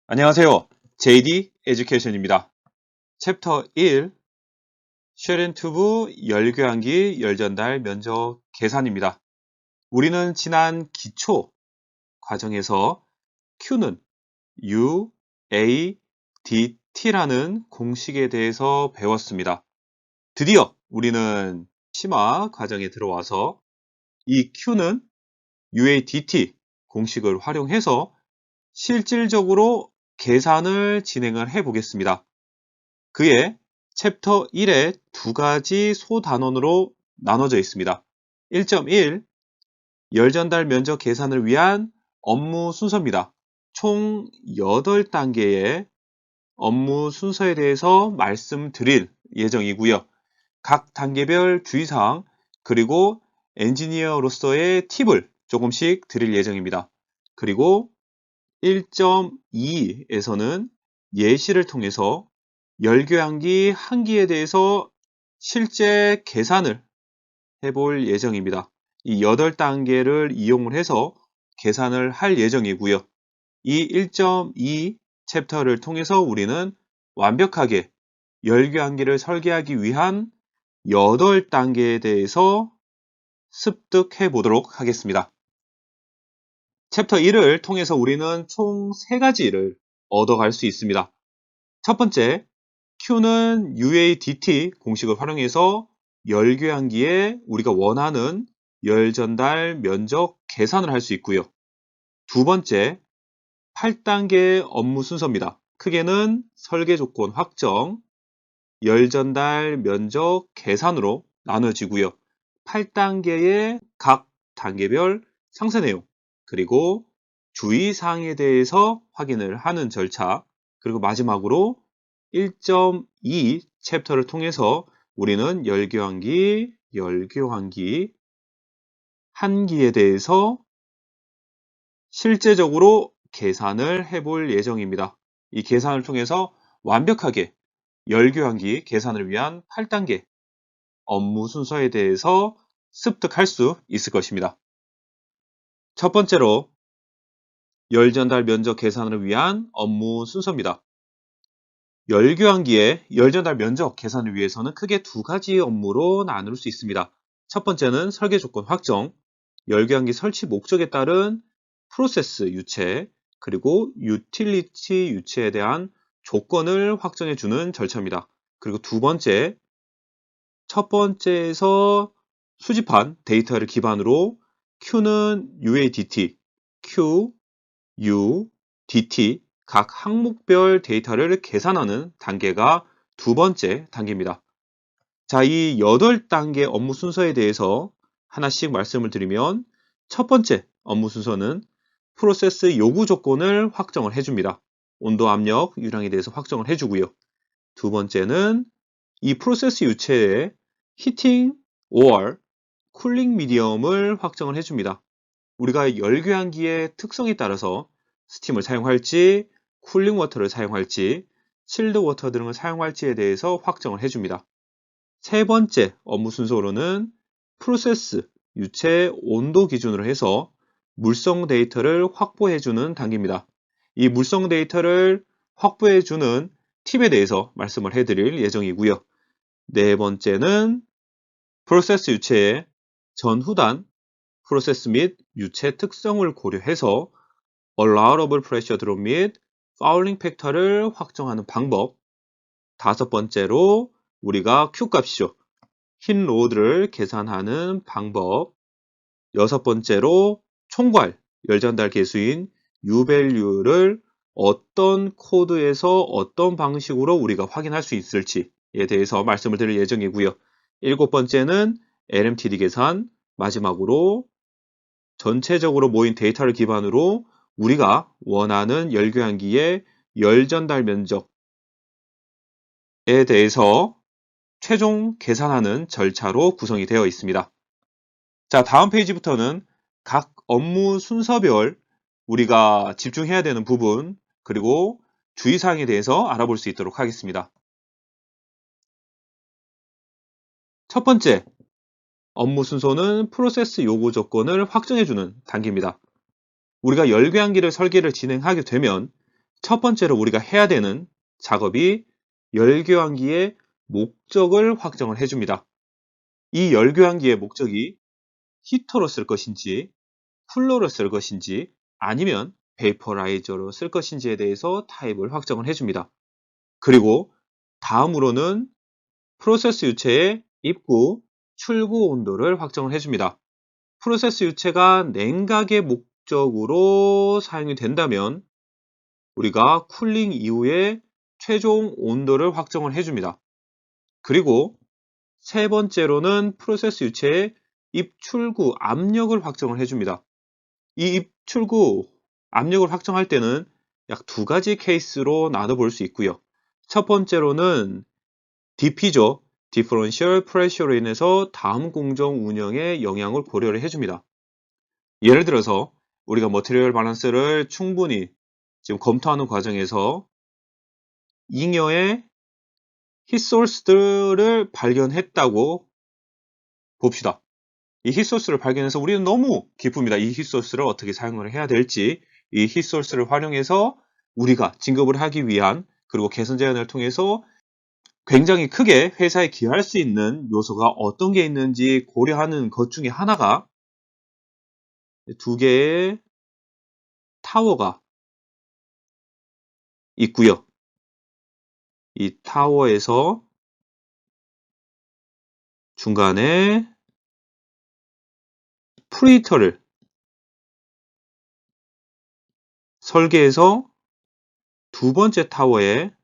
안녕하세요. JD 에듀케이션입니다. 챕터 1 쉘앤튜브 열교환기 열전달 면적 계산입니다. 우리는 지난 기초 과정에서 Q는 U, A, DT라는 공식에 대해서 배웠습니다. 드디어 우리는 심화 과정에 들어와서 이 Q는 UA, DT 공식을 활용해서 실질적으로 계산을 진행을 해 보겠습니다. 그의 챕터 1에 두 가지 소단원으로 나눠져 있습니다. 1.1 열전달 면적 계산을 위한 업무 순서입니다. 총 8단계의 업무 순서에 대해서 말씀드릴 예정이고요. 각 단계별 주의사항 그리고 엔지니어로서의 팁을 조금씩 드릴 예정입니다. 그리고 1.2에서는 예시를 통해서 열교환기 한기에 대해서 실제 계산을 해볼 예정입니다. 이 8단계를 이용을 해서 계산을 할 예정이고요. 이 1.2 챕터를 통해서 우리는 완벽하게 열교환기를 설계하기 위한 8단계에 대해서 습득해 보도록 하겠습니다. 챕터 1을 통해서 우리는 총 3가지를 얻어갈 수 있습니다. 첫 번째, Q는 UADT 공식을 활용해서 열교환기에 우리가 원하는 열전달 면적 계산을 할 수 있고요. 두 번째, 8단계 업무 순서입니다. 크게는 설계 조건 확정, 열전달 면적 계산으로 나눠지고요. 8단계의 각 단계별 상세 내용, 그리고 주의사항에 대해서 확인을 하는 절차, 그리고 마지막으로 1.2 챕터를 통해서 우리는 열교환기 한기에 대해서 실제적으로 계산을 해볼 예정입니다. 이 계산을 통해서 완벽하게 열교환기 계산을 위한 8단계 업무 순서에 대해서 습득할 수 있을 것입니다. 첫 번째로 열전달 면적 계산을 위한 업무 순서입니다. 열교환기의 열전달 면적 계산을 위해서는 크게 두 가지 업무로 나눌 수 있습니다. 첫 번째는 설계 조건 확정, 열교환기 설치 목적에 따른 프로세스 유체, 그리고 유틸리티 유체에 대한 조건을 확정해 주는 절차입니다. 그리고 두 번째, 첫 번째에서 수집한 데이터를 기반으로 Q는 UADT, Q, U, DT 각 항목별 데이터를 계산하는 단계가 두 번째 단계입니다. 자, 이 8단계 업무 순서에 대해서 하나씩 말씀을 드리면 첫 번째 업무 순서는 프로세스 요구 조건을 확정을 해줍니다. 온도, 압력, 유량에 대해서 확정을 해주고요. 두 번째는 이 프로세스 유체의 히팅 or 쿨링 미디엄을 확정을 해줍니다. 우리가 열교환기의 특성에 따라서 스팀을 사용할지, 쿨링 워터를 사용할지, 칠드 워터 등을 사용할지에 대해서 확정을 해줍니다. 세 번째 업무 순서로는 프로세스 유체 온도 기준으로 해서 물성 데이터를 확보해주는 단계입니다. 이 물성 데이터를 확보해주는 팁에 대해서 말씀을 해드릴 예정이고요. 네 번째는 프로세스 유체의 전후단 프로세스 및 유체 특성을 고려해서 allowable pressure drop 및 fouling 팩터를 확정하는 방법. 다섯 번째로 우리가 Q값이죠. 힛 로드를 계산하는 방법. 여섯 번째로 총괄 열전달 계수인 U밸류를 어떤 코드에서 어떤 방식으로 우리가 확인할 수 있을지에 대해서 말씀을 드릴 예정이고요. 일곱 번째는 LMTD 계산, 마지막으로 전체적으로 모인 데이터를 기반으로 우리가 원하는 열교환기의 열전달 면적에 대해서 최종 계산하는 절차로 구성이 되어 있습니다. 자, 다음 페이지부터는 각 업무 순서별 우리가 집중해야 되는 부분 그리고 주의사항에 대해서 알아볼 수 있도록 하겠습니다. 첫 번째 업무 순서는 프로세스 요구 조건을 확정해주는 단계입니다. 우리가 열교환기를 설계를 진행하게 되면 첫 번째로 우리가 해야 되는 작업이 열교환기의 목적을 확정을 해줍니다. 이 열교환기의 목적이 히터로 쓸 것인지, 쿨러로 쓸 것인지, 아니면 베이퍼라이저로 쓸 것인지에 대해서 타입을 확정을 해줍니다. 그리고 다음으로는 프로세스 유체의 입구, 출구 온도를 확정을 해줍니다. 프로세스 유체가 냉각의 목적으로 사용이 된다면 우리가 쿨링 이후에 최종 온도를 확정을 해줍니다. 그리고 세 번째로는 프로세스 유체의 입출구 압력을 확정을 해줍니다. 이 입출구 압력을 확정할 때는 약 두 가지 케이스로 나눠볼 수 있고요. 첫 번째로는 DP죠. Differential Pressure로 인해서 다음 공정 운영에 영향을 고려를 해줍니다. 예를 들어서 우리가 머티리얼 밸런스를 충분히 지금 검토하는 과정에서 잉여의 hit소스들을 발견했다고 봅시다. 이 hit소스를 발견해서 우리는 너무 기쁩니다. 이 hit소스를 어떻게 사용을 해야 될지, 이 hit소스를 활용해서 우리가 진급을 하기 위한, 그리고 개선 제안을 통해서 굉장히 크게 회사에 기여할 수 있는 요소가 어떤 게 있는지 고려하는 것 중에 하나가 두 개의 타워가 있고요. 이 타워에서 중간에 프리히터를 설계해서 두 번째 타워에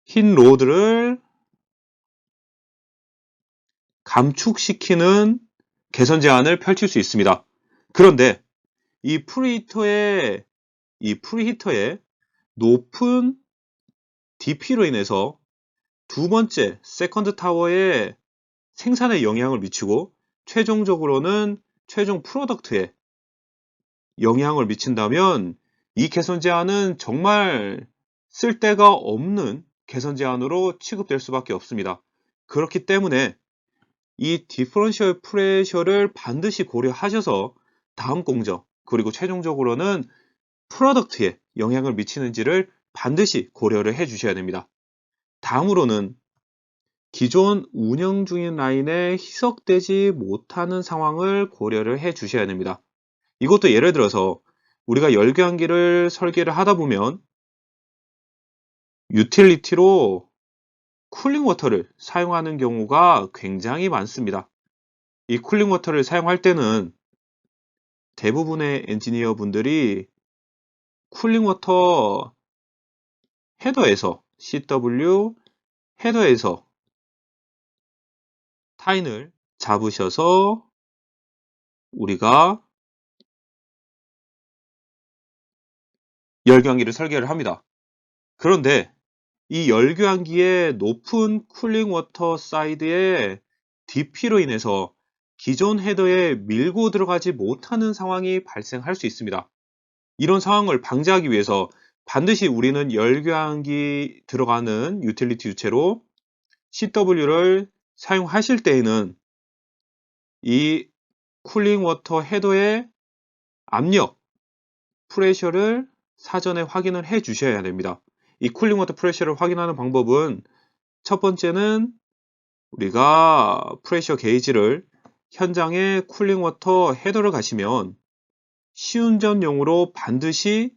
흰 로드를 감축시키는 개선 제안을 펼칠 수 있습니다. 그런데 이 프리히터의 높은 DP로 인해서 두 번째 세컨드 타워의 생산에 영향을 미치고 최종적으로는 최종 프로덕트에 영향을 미친다면 이 개선 제안은 정말 쓸데가 없는 개선 제안으로 취급될 수밖에 없습니다. 그렇기 때문에 이 디퍼런셜 프레셔를 반드시 고려하셔서 다음 공정 그리고 최종적으로는 프로덕트에 영향을 미치는지를 반드시 고려를 해 주셔야 됩니다. 다음으로는 기존 운영 중인 라인에 희석되지 못하는 상황을 고려를 해 주셔야 됩니다. 이것도 예를 들어서 우리가 열교환기를 설계를 하다 보면 유틸리티로 쿨링 워터를 사용하는 경우가 굉장히 많습니다. 이 쿨링 워터를 사용할 때는 대부분의 엔지니어 분들이 쿨링 워터 헤더에서 CW 헤더에서 타인을 잡으셔서 우리가 열교환기를 설계를 합니다. 그런데 이 열교환기의 높은 쿨링 워터 사이드의 DP로 인해서 기존 헤더에 밀고 들어가지 못하는 상황이 발생할 수 있습니다. 이런 상황을 방지하기 위해서 반드시 우리는 열교환기 들어가는 유틸리티 유체로 CW를 사용하실 때에는 이 쿨링 워터 헤더의 압력, 프레셔를 사전에 확인을 해 주셔야 됩니다. 이 쿨링 워터 프레셔를 확인하는 방법은 첫 번째는 우리가 프레셔 게이지를 현장에 쿨링 워터 헤더를 가시면 시운전용으로 반드시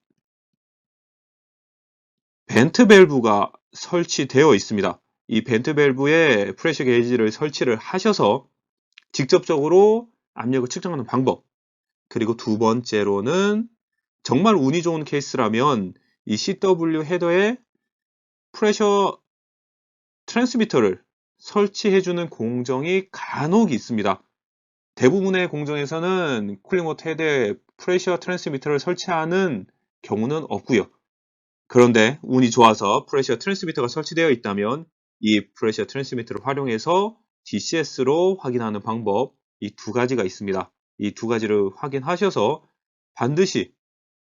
벤트 밸브가 설치되어 있습니다. 이 벤트 밸브에 프레셔 게이지를 설치를 하셔서 직접적으로 압력을 측정하는 방법. 그리고 두 번째로는 정말 운이 좋은 케이스라면 이 CW 헤더에 프레셔 트랜스미터를 설치해주는 공정이 간혹 있습니다. 대부분의 공정에서는 쿨링 워터 헤드에 프레셔 트랜스미터를 설치하는 경우는 없고요. 그런데 운이 좋아서 프레셔 트랜스미터가 설치되어 있다면 이 프레셔 트랜스미터를 활용해서 DCS로 확인하는 방법, 이 두 가지가 있습니다. 이 두 가지를 확인하셔서 반드시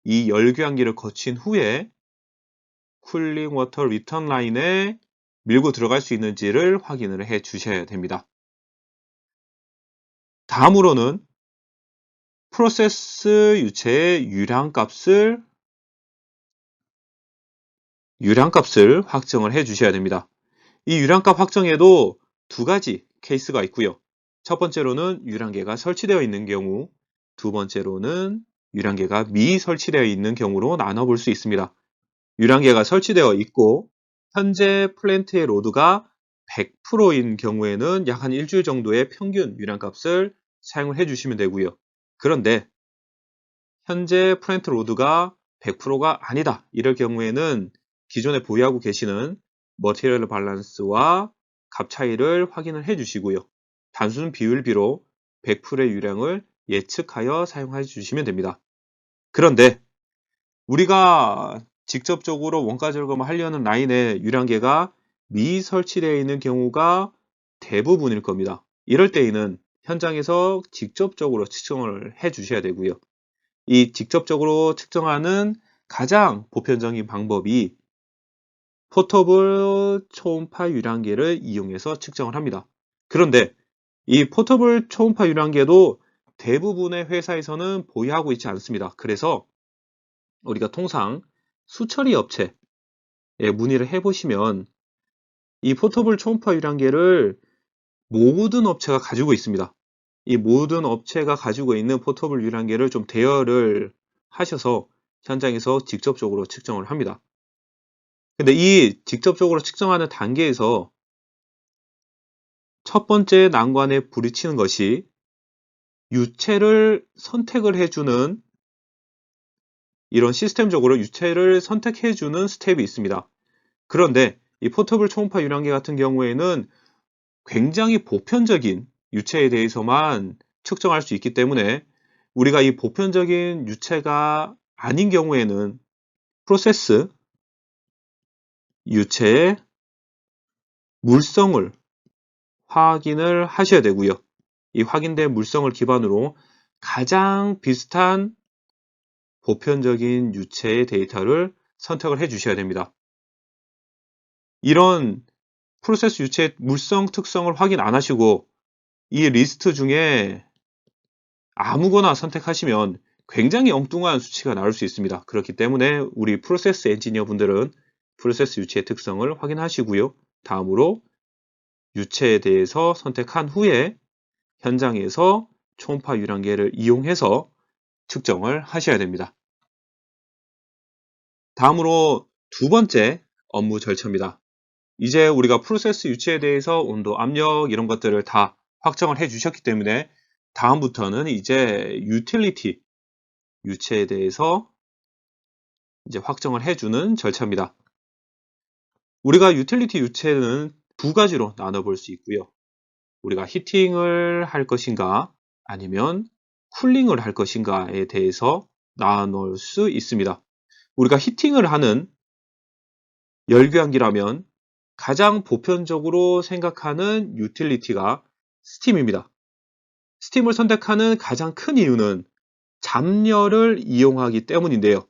이 열교환기를 거친 후에 쿨링 워터 리턴 라인에 밀고 들어갈 수 있는지를 확인을 해 주셔야 됩니다. 다음으로는 프로세스 유체의 유량값을 확정을 해 주셔야 됩니다. 이 유량값 확정에도 두 가지 케이스가 있고요. 첫 번째로는 유량계가 설치되어 있는 경우, 두 번째로는 유량계가 미설치되어 있는 경우로 나눠볼 수 있습니다. 유량계가 설치되어 있고 현재 플랜트의 로드가 100%인 경우에는 약 한 일주일 정도의 평균 유량값을 사용을 해주시면 되고요. 그런데 현재 플랜트 로드가 100%가 아니다. 이럴 경우에는 기존에 보유하고 계시는 머티리얼 밸런스와 값 차이를 확인을 해주시고요. 단순 비율비로 100%의 유량을 예측하여 사용해 주시면 됩니다. 그런데 우리가 직접적으로 원가 절감을 하려는 라인의 유량계가 미설치되어 있는 경우가 대부분일 겁니다. 이럴 때에는 현장에서 직접적으로 측정을 해 주셔야 되고요. 이 직접적으로 측정하는 가장 보편적인 방법이 포터블 초음파 유량계를 이용해서 측정을 합니다. 그런데 이 포터블 초음파 유량계도 대부분의 회사에서는 보유하고 있지 않습니다. 그래서 우리가 통상 수처리 업체에 문의를 해보시면 이 포터블 초음파 유량계를 모든 업체가 가지고 있습니다. 이 모든 업체가 가지고 있는 포터블 유량계를 좀 대여를 하셔서 현장에서 직접적으로 측정을 합니다. 근데 이 직접적으로 측정하는 단계에서 첫 번째 난관에 부딪히는 것이 유체를 선택을 해주는 이런 시스템적으로 유체를 선택해주는 스텝이 있습니다. 그런데 이 포터블 초음파 유량계 같은 경우에는 굉장히 보편적인 유체에 대해서만 측정할 수 있기 때문에 우리가 이 보편적인 유체가 아닌 경우에는 프로세스 유체의 물성을 확인을 하셔야 되고요. 이 확인된 물성을 기반으로 가장 비슷한 보편적인 유체의 데이터를 선택을 해 주셔야 됩니다. 이런 프로세스 유체의 물성 특성을 확인 안 하시고 이 리스트 중에 아무거나 선택하시면 굉장히 엉뚱한 수치가 나올 수 있습니다. 그렇기 때문에 우리 프로세스 엔지니어 분들은 프로세스 유체의 특성을 확인하시고요. 다음으로 유체에 대해서 선택한 후에 현장에서 초음파 유량계를 이용해서 측정을 하셔야 됩니다. 다음으로 두 번째 업무 절차입니다. 이제 우리가 프로세스 유체에 대해서 온도, 압력 이런 것들을 다 확정을 해 주셨기 때문에 다음부터는 이제 유틸리티 유체에 대해서 이제 확정을 해주는 절차입니다. 우리가 유틸리티 유체는 두 가지로 나눠볼 수 있고요. 우리가 히팅을 할 것인가 아니면 쿨링을 할 것인가에 대해서 나눌 수 있습니다. 우리가 히팅을 하는 열교환기라면 가장 보편적으로 생각하는 유틸리티가 스팀입니다. 스팀을 선택하는 가장 큰 이유는 잡열을 이용하기 때문인데요.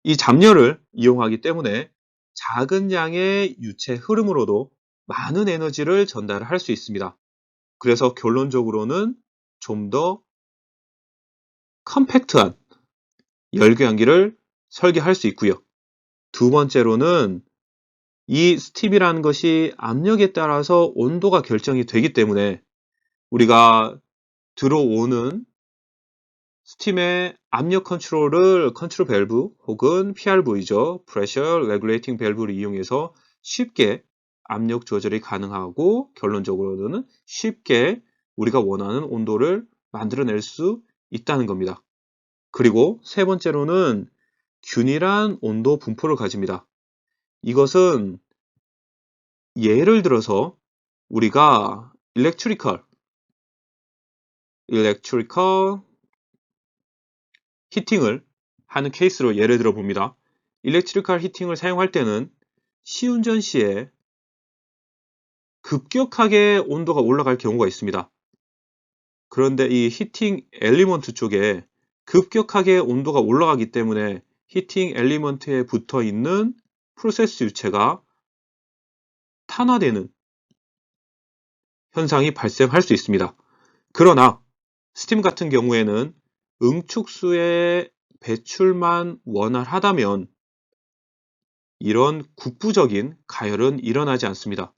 이 잡열을 이용하기 때문에 작은 양의 유체 흐름으로도 많은 에너지를 전달할 수 있습니다. 그래서 결론적으로는 좀 더 컴팩트한 열교환기를 설계할 수 있고요. 두 번째로는 이 스팀이라는 것이 압력에 따라서 온도가 결정이 되기 때문에 우리가 들어오는 스팀의 압력 컨트롤을 컨트롤 밸브 혹은 PRV죠. Pressure Regulating Valve를 이용해서 쉽게 압력 조절이 가능하고 결론적으로는 쉽게 우리가 원하는 온도를 만들어낼 수 있다는 겁니다. 그리고 세 번째로는 균일한 온도 분포를 가집니다. 이것은 예를 들어서 우리가 electrical 히팅을 하는 케이스로 예를 들어 봅니다. 일렉트리컬 히팅을 사용할 때는 시운전 시에 급격하게 온도가 올라갈 경우가 있습니다. 그런데 이 히팅 엘리먼트 쪽에 급격하게 온도가 올라가기 때문에 히팅 엘리먼트에 붙어 있는 프로세스 유체가 탄화되는 현상이 발생할 수 있습니다. 그러나 스팀 같은 경우에는 응축수의 배출만 원활하다면 이런 국부적인 가열은 일어나지 않습니다.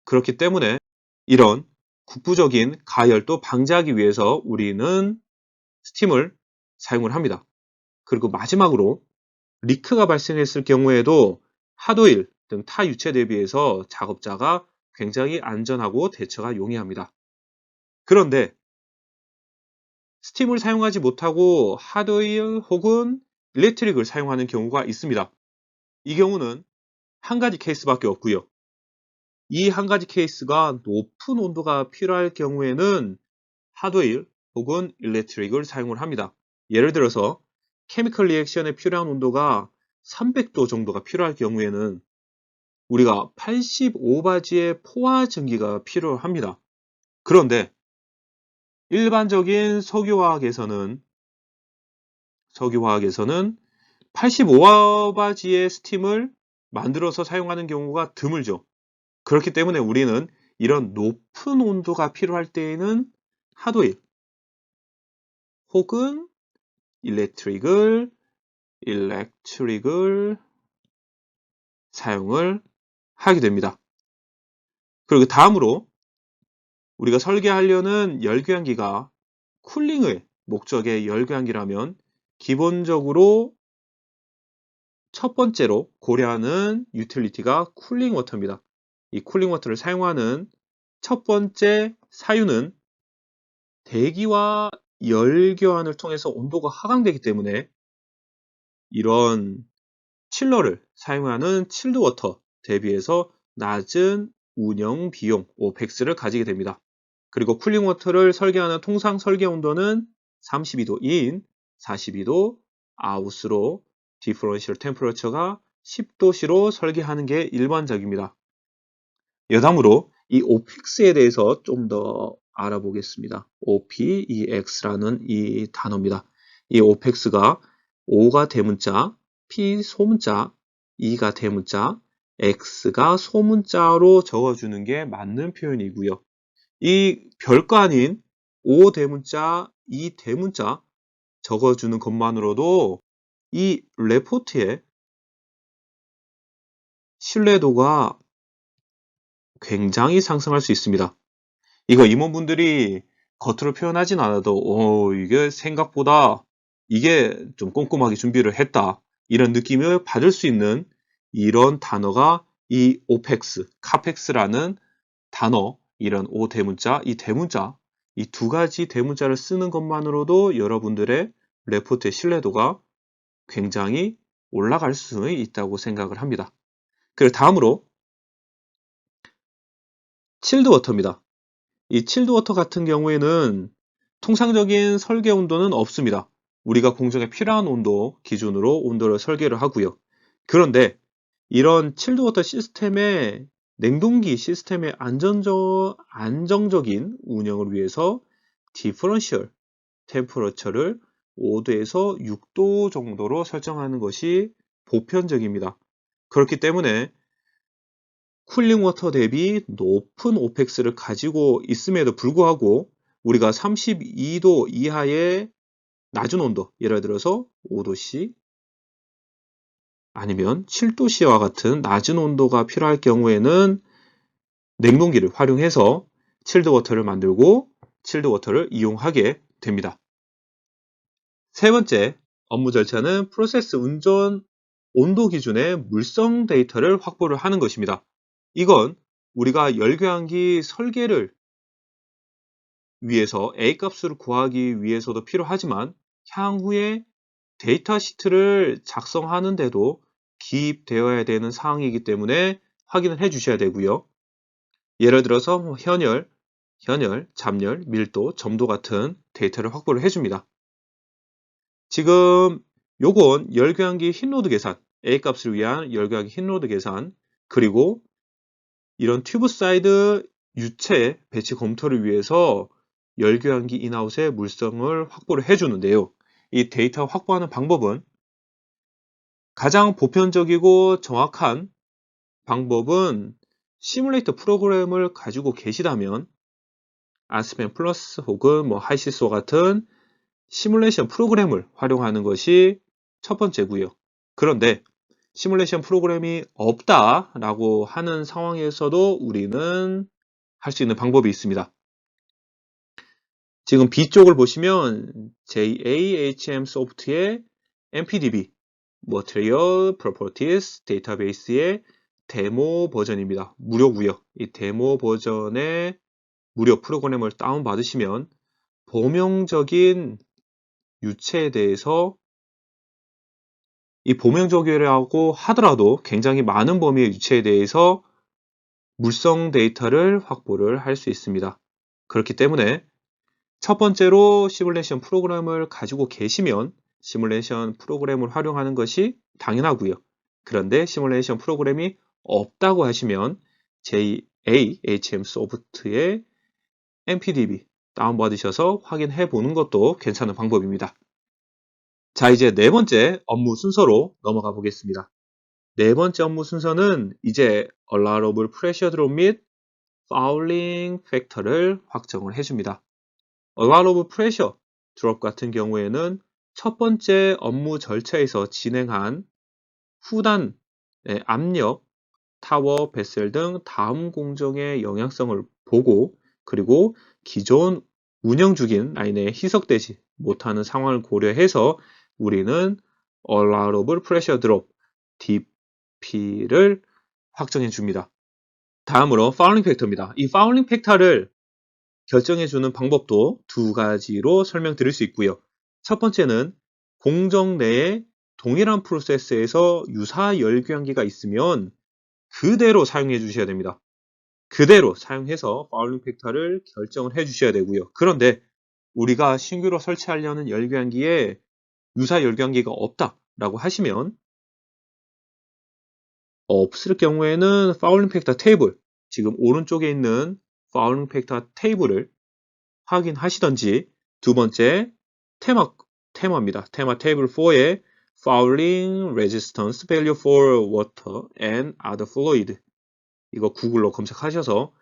그렇기 때문에 이런 국부적인 가열도 방지하기 위해서 우리는 스팀을 사용을 합니다. 그리고 마지막으로 리크가 발생했을 경우에도 핫오일 등 타 유체 대비해서 작업자가 굉장히 안전하고 대처가 용이합니다. 그런데 스팀을 사용하지 못하고 핫오일 혹은 일렉트릭을 사용하는 경우가 있습니다. 이 경우는 한 가지 케이스밖에 없고요. 이 한 가지 케이스가 높은 온도가 필요할 경우에는 핫오일 혹은 일렉트릭을 사용을 합니다. 예를 들어서 케미컬 리액션에 필요한 온도가 300도 정도가 필요할 경우에는 우리가 85바지의 포화 증기가 필요합니다. 그런데 일반적인 석유화학에서는 85바지의 스팀을 만들어서 사용하는 경우가 드물죠. 그렇기 때문에 우리는 이런 높은 온도가 필요할 때에는 핫오일 혹은 일렉트릭을 사용을 하게 됩니다. 그리고 다음으로 우리가 설계하려는 열교환기가 쿨링의 목적의 열교환기라면 기본적으로 첫 번째로 고려하는 유틸리티가 쿨링 워터입니다. 이 쿨링 워터를 사용하는 첫 번째 사유는 대기와 열교환을 통해서 온도가 하강되기 때문에 이런 칠러를 사용하는 칠드 워터 대비해서 낮은 운영 비용 OPEX를 가지게 됩니다. 그리고 쿨링 워터를 설계하는 통상 설계 온도는 32도 인, 42도 아웃으로 디퍼런셜 템퍼러처가 10도씨로 설계하는 게 일반적입니다. 여담으로 이 OPEX에 대해서 좀 더 알아보겠습니다. OPEX라는 이 단어입니다. 이 OPEX가 O가 대문자, P 소문자, E가 대문자, X가 소문자로 적어주는 게 맞는 표현이고요. 이 별거 아닌 O 대문자, E 대문자 적어주는 것만으로도 이 레포트의 신뢰도가 굉장히 상승할 수 있습니다. 이거 임원분들이 겉으로 표현하진 않아도 이게 생각보다 이게 좀 꼼꼼하게 준비를 했다 이런 느낌을 받을 수 있는 이런 단어가 이 OPEX, CAPEX라는 단어, 이런 O 대문자, 이 대문자, 이 두 가지 대문자를 쓰는 것만으로도 여러분들의 레포트의 신뢰도가 굉장히 올라갈 수 있다고 생각을 합니다. 그리고 다음으로 칠드 워터입니다. 이 칠드 워터 같은 경우에는 통상적인 설계 온도는 없습니다. 우리가 공정에 필요한 온도 기준으로 온도를 설계를 하고요. 그런데 이런 칠드 워터 시스템의 냉동기 시스템의 안정적인 운영을 위해서 디퍼런셜 템퍼러처를 5도에서 6도 정도로 설정하는 것이 보편적입니다. 그렇기 때문에 쿨링 워터 대비 높은 OPEX를 가지고 있음에도 불구하고 우리가 32도 이하의 낮은 온도, 예를 들어서 5도씨 아니면 7도씨와 같은 낮은 온도가 필요할 경우에는 냉동기를 활용해서 칠드 워터를 만들고 칠드 워터를 이용하게 됩니다. 세 번째 업무 절차는 프로세스 운전 온도 기준의 물성 데이터를 확보를 하는 것입니다. 이건 우리가 열교환기 설계를 위해서 A값을 구하기 위해서도 필요하지만 향후에 데이터 시트를 작성하는데도 기입되어야 되는 사항이기 때문에 확인을 해 주셔야 되고요. 예를 들어서 현열, 잠열, 밀도, 점도 같은 데이터를 확보를 해줍니다. 지금 요건 열교환기 흰로드 계산, A값을 위한 열교환기 흰로드 계산, 그리고 이런 튜브 사이드 유체 배치 검토를 위해서 열교환기 인아웃의 물성을 확보를 해주는데요. 이 데이터 확보하는 방법은 가장 보편적이고 정확한 방법은 시뮬레이터 프로그램을 가지고 계시다면 아스펜 플러스 혹은 하이시스와 같은 시뮬레이션 프로그램을 활용하는 것이 첫 번째고요. 그런데 시뮬레이션 프로그램이 없다라고 하는 상황에서도 우리는 할 수 있는 방법이 있습니다. 지금 B쪽을 보시면 JAHM 소프트의 MPDB, Material Properties 데이터베이스의 데모 버전입니다. 무료고요. 이 데모 버전의 무료 프로그램을 다운받으시면 범용적인 유체에 대해서 이 범용적이라고 하더라도 굉장히 많은 범위의 유체에 대해서 물성 데이터를 확보를 할 수 있습니다. 그렇기 때문에 첫 번째로 시뮬레이션 프로그램을 가지고 계시면 시뮬레이션 프로그램을 활용하는 것이 당연하고요. 그런데 시뮬레이션 프로그램이 없다고 하시면 JAHM 소프트의 MPDB 다운받으셔서 확인해 보는 것도 괜찮은 방법입니다. 자, 이제 네 번째 업무 순서로 넘어가 보겠습니다. 네 번째 업무 순서는 이제 Allowable Pressure Drop 및 Fouling Factor를 확정을 해줍니다. Allowable Pressure Drop 같은 경우에는 첫 번째 업무 절차에서 진행한 후단의 압력, 타워, 베셀 등 다음 공정의 영향성을 보고 그리고 기존 운영 중인 라인에 희석되지 못하는 상황을 고려해서 우리는 Allowable Pressure Drop, DP를 확정해 줍니다. 다음으로 Fouling Factor입니다. 이 Fouling Factor를 결정해주는 방법도 두 가지로 설명드릴 수 있고요. 첫 번째는 공정 내에 동일한 프로세스에서 유사 열교환기가 있으면 그대로 사용해 주셔야 됩니다. 그대로 사용해서 파울링 팩터를 결정을 해 주셔야 되고요. 그런데 우리가 신규로 설치하려는 열교환기에 유사 열교환기가 없다라고 하시면 없을 경우에는 파울링 팩터 테이블, 지금 오른쪽에 있는 파울링 팩터 테이블을 확인하시던지 두 번째 테마입니다. 테마 테이블 4에 Fouling Resistance Value for Water and Other Fluid 이거 구글로 검색하셔서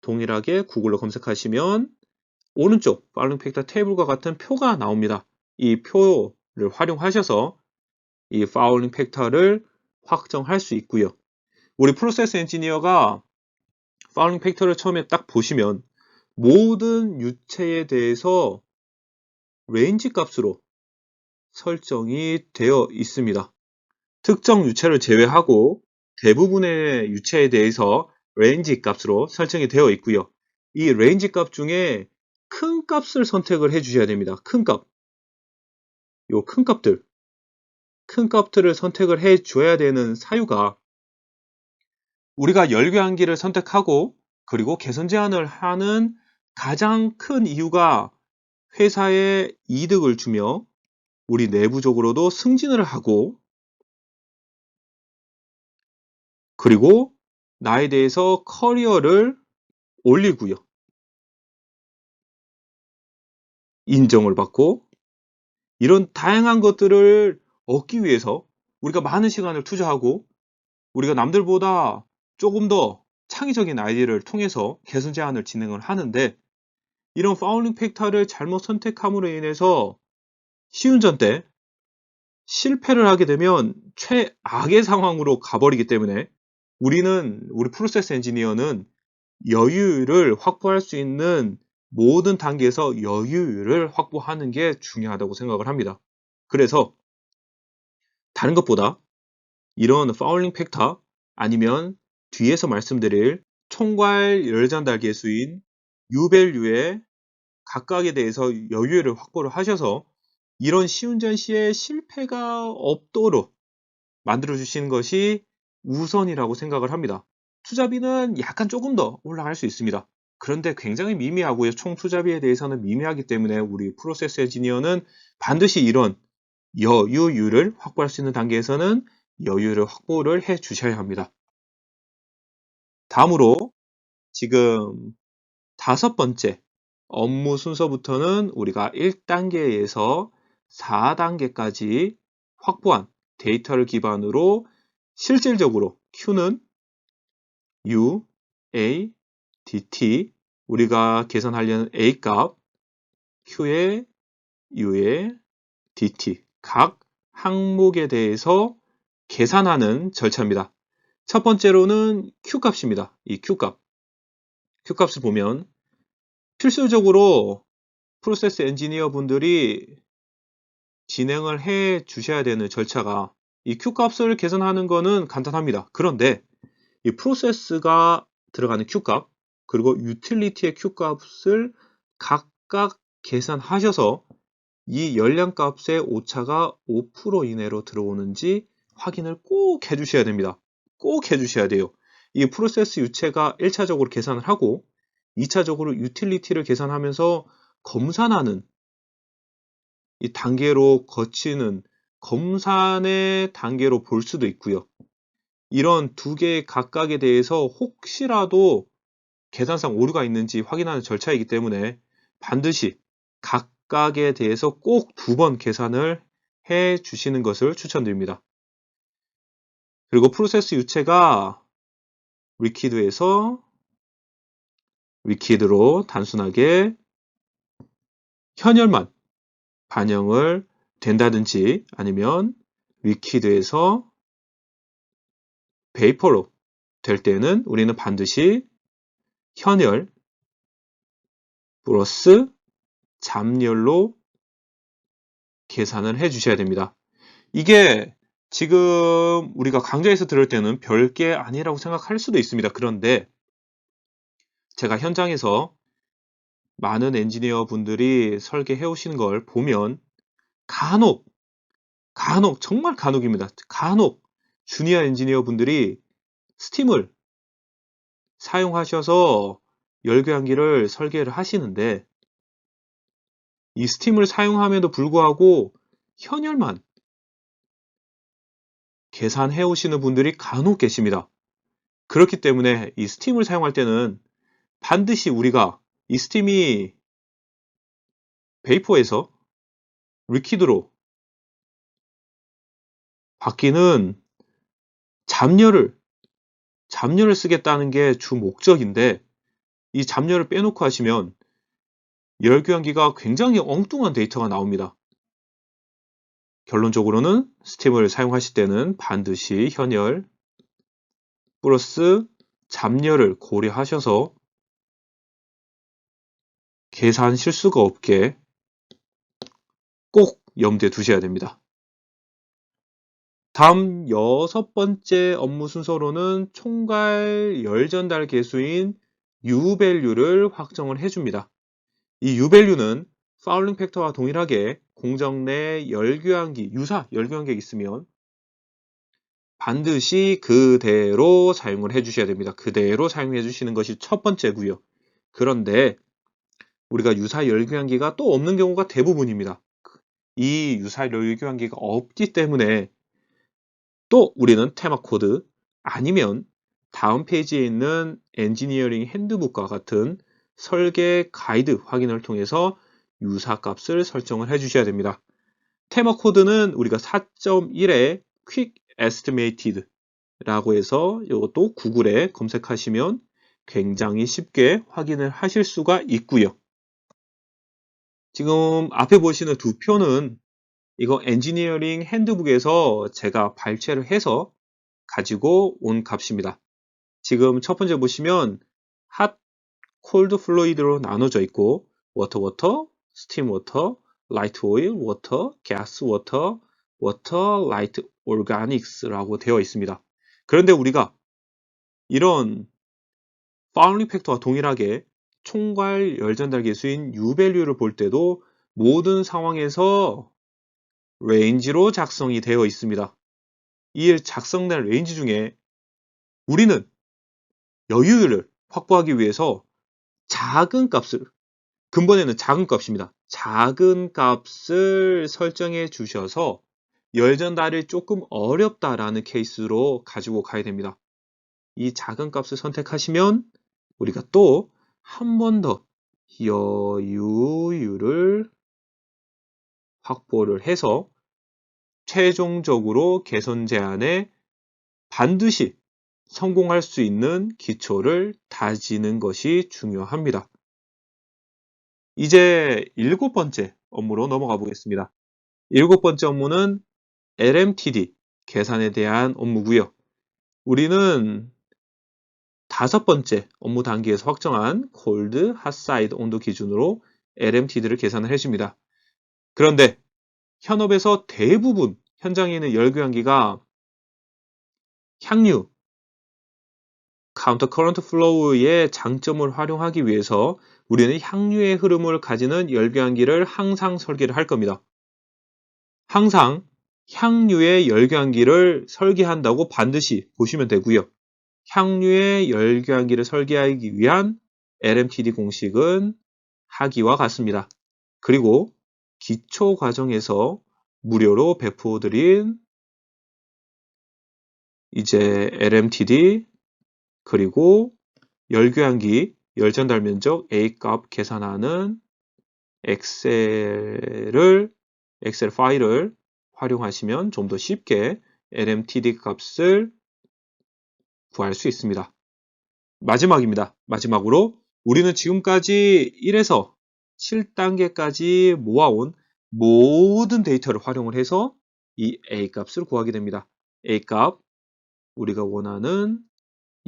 동일하게 구글로 검색하시면 오른쪽 Fouling Factor 테이블과 같은 표가 나옵니다. 이 표를 활용하셔서 이 Fouling Factor를 확정할 수 있고요. 우리 프로세스 엔지니어가 Fouling Factor를 처음에 딱 보시면 모든 유체에 대해서 레인지 값으로 설정이 되어 있습니다. 특정 유체를 제외하고 대부분의 유체에 대해서 레인지 값으로 설정이 되어 있고요. 이 레인지 값 중에 큰 값을 선택을 해 주셔야 됩니다. 큰 값. 요 큰 값들을 선택을 해 줘야 되는 사유가 우리가 열교환기를 선택하고 그리고 개선 제한을 하는 가장 큰 이유가 회사에 이득을 주며 우리 내부적으로도 승진을 하고 그리고 나에 대해서 커리어를 올리고요. 인정을 받고 이런 다양한 것들을 얻기 위해서 우리가 많은 시간을 투자하고 우리가 남들보다 조금 더 창의적인 아이디어를 통해서 개선 제안을 진행을 하는데 이런 파울링 팩터를 잘못 선택함으로 인해서 시운전 때 실패를 하게 되면 최악의 상황으로 가버리기 때문에 우리 프로세스 엔지니어는 여유를 확보할 수 있는 모든 단계에서 여유를 확보하는 게 중요하다고 생각을 합니다. 그래서 다른 것보다 이런 파울링 팩터 아니면 뒤에서 말씀드릴 총괄 열전달 계수인 U밸류의 각각에 대해서 여유를 확보를 하셔서 이런 시운전 시에 실패가 없도록 만들어 주시는 것이 우선이라고 생각을 합니다. 투자비는 약간 조금 더 올라갈 수 있습니다. 그런데 굉장히 미미하고요. 총 투자비에 대해서는 미미하기 때문에 우리 프로세스 엔지니어는 반드시 이런 여유를 확보할 수 있는 단계에서는 여유를 확보를 해 주셔야 합니다. 다음으로 지금 다섯 번째 업무 순서부터는 우리가 1단계에서 4단계까지 확보한 데이터를 기반으로 실질적으로 Q는 U, A, DT, 우리가 계산하려는 A 값, Q에 U에 DT 각 항목에 대해서 계산하는 절차입니다. 첫 번째로는 Q값입니다. 이 Q값. Q값을 보면 필수적으로 프로세스 엔지니어 분들이 진행을 해 주셔야 되는 절차가 이 Q값을 계산하는 거는 간단합니다. 그런데 이 프로세스가 들어가는 Q값 그리고 유틸리티의 Q값을 각각 계산하셔서 이 열량값의 오차가 5% 이내로 들어오는지 확인을 꼭 해주셔야 됩니다. 꼭 해주셔야 돼요. 이 프로세스 유체가 1차적으로 계산을 하고 2차적으로 유틸리티를 계산하면서 검산하는 이 단계로 거치는 검산의 단계로 볼 수도 있고요. 이런 두 개의 각각에 대해서 혹시라도 계산상 오류가 있는지 확인하는 절차이기 때문에 반드시 각각에 대해서 꼭 2번 계산을 해 주시는 것을 추천드립니다. 그리고 프로세스 유체가 리퀴드에서 리퀴드로 단순하게 현열만 반영을 된다든지 아니면 리퀴드에서 베이퍼로 될 때는 우리는 반드시 현열 플러스 잠열로 계산을 해 주셔야 됩니다. 이게 지금 우리가 강좌에서 들을 때는 별게 아니라고 생각할 수도 있습니다. 그런데 제가 현장에서 많은 엔지니어 분들이 설계해 오시는 걸 보면 간혹 정말 간혹입니다. 간혹 주니어 엔지니어 분들이 스팀을 사용하셔서 열교환기를 설계를 하시는데 이 스팀을 사용함에도 불구하고 현열만 계산해 오시는 분들이 간혹 계십니다. 그렇기 때문에 이 스팀을 사용할 때는 반드시 우리가 이 스팀이 베이퍼에서 리퀴드로 바뀌는 잡열을 쓰겠다는 게 주 목적인데 이 잡열을 빼놓고 하시면 열교환기가 굉장히 엉뚱한 데이터가 나옵니다. 결론적으로는 스팀을 사용하실 때는 반드시 현열 플러스 잡열을 고려하셔서 계산 실수가 없게 꼭 염두에 두셔야 됩니다. 다음 6번째 업무 순서로는 총괄 열전달 계수인 U밸류를 확정을 해줍니다. 이 U밸류는 파울링 팩터와 동일하게 공정 내 열교환기, 유사 열교환기가 있으면 반드시 그대로 사용을 해주셔야 됩니다. 그대로 사용해 주시는 것이 첫 번째고요. 그런데 우리가 유사 열교환기가 또 없는 경우가 대부분입니다. 이 유사 열교환기가 없기 때문에 또 우리는 테마 코드 아니면 다음 페이지에 있는 엔지니어링 핸드북과 같은 설계 가이드 확인을 통해서 유사 값을 설정을 해 주셔야 됩니다. 테마 코드는 우리가 4.1에 Quick Estimated 라고 해서 이것도 구글에 검색하시면 굉장히 쉽게 확인을 하실 수가 있고요. 지금 앞에 보시는 두 표는 이거 엔지니어링 핸드북에서 제가 발췌를 해서 가지고 온 값입니다. 지금 첫 번째 보시면 핫, 콜드 플루이드로 나눠져 있고 워터, 워터, 스팀 워터, 라이트 오일, 워터, 가스 워터, 워터, 라이트 오르가닉스라고 되어 있습니다. 그런데 우리가 이런 파울링 팩터와 동일하게 총괄 열전달 계수인 U밸류를 볼 때도 모든 상황에서 레인지로 작성이 되어 있습니다. 이 작성된 레인지 중에 우리는 여유를 확보하기 위해서 작은 값을, 근본에는 작은 값입니다. 작은 값을 설정해 주셔서 열전달이 조금 어렵다라는 케이스로 가지고 가야 됩니다. 이 작은 값을 선택하시면 우리가 또 한 번 더 여유율을 확보를 해서 최종적으로 개선 제안에 반드시 성공할 수 있는 기초를 다지는 것이 중요합니다. 이제 7번째 업무로 넘어가 보겠습니다. 7번째 업무는 LMTD, 계산에 대한 업무고요. 우리는 5번째 업무 단계에서 확정한 콜드, 핫사이드 온도 기준으로 LMTD를 계산을 해줍니다. 그런데 현업에서 대부분 현장에 있는 열교환기가 향유, 카운터 커런트 플로우의 장점을 활용하기 위해서 우리는 향유의 흐름을 가지는 열교환기를 항상 설계를 할 겁니다. 항상 향유의 열교환기를 설계한다고 반드시 보시면 되고요. 향유의 열교환기를 설계하기 위한 LMTD 공식은 하기와 같습니다. 그리고 기초 과정에서 무료로 배포드린 이제 LMTD 그리고 열교환기 열전달 면적 A값 계산하는 엑셀 파일을 활용하시면 좀 더 쉽게 LMTD 값을 구할 수 있습니다. 마지막입니다. 마지막으로 우리는 지금까지 1에서 7단계까지 모아온 모든 데이터를 활용을 해서 이 A값을 구하게 됩니다. A값, 우리가 원하는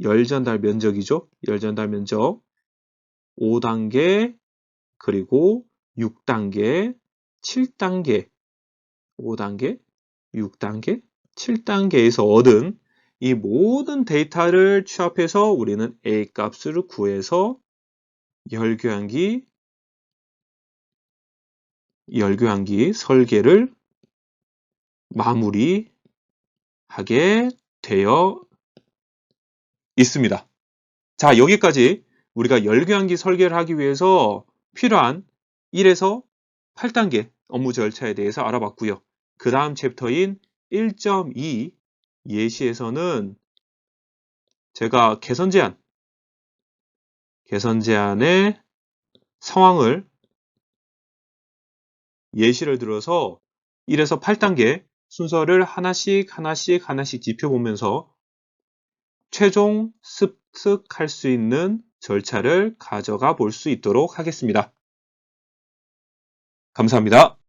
열전달 면적이죠. 열전달 면적 5단계, 그리고 6단계, 7단계, 5단계, 6단계, 7단계에서 얻은 이 모든 데이터를 취합해서 우리는 A값을 구해서 열교환기 설계를 마무리하게 되어 있습니다. 자, 여기까지 우리가 열교환기 설계를 하기 위해서 필요한 1에서 8단계 업무 절차에 대해서 알아봤고요. 그 다음 챕터인 1.2 예시에서는 제가 개선 제안의 상황을 예시를 들어서 1에서 8단계 순서를 하나씩 짚어보면서 최종 습득할 수 있는 절차를 가져가 볼 수 있도록 하겠습니다. 감사합니다.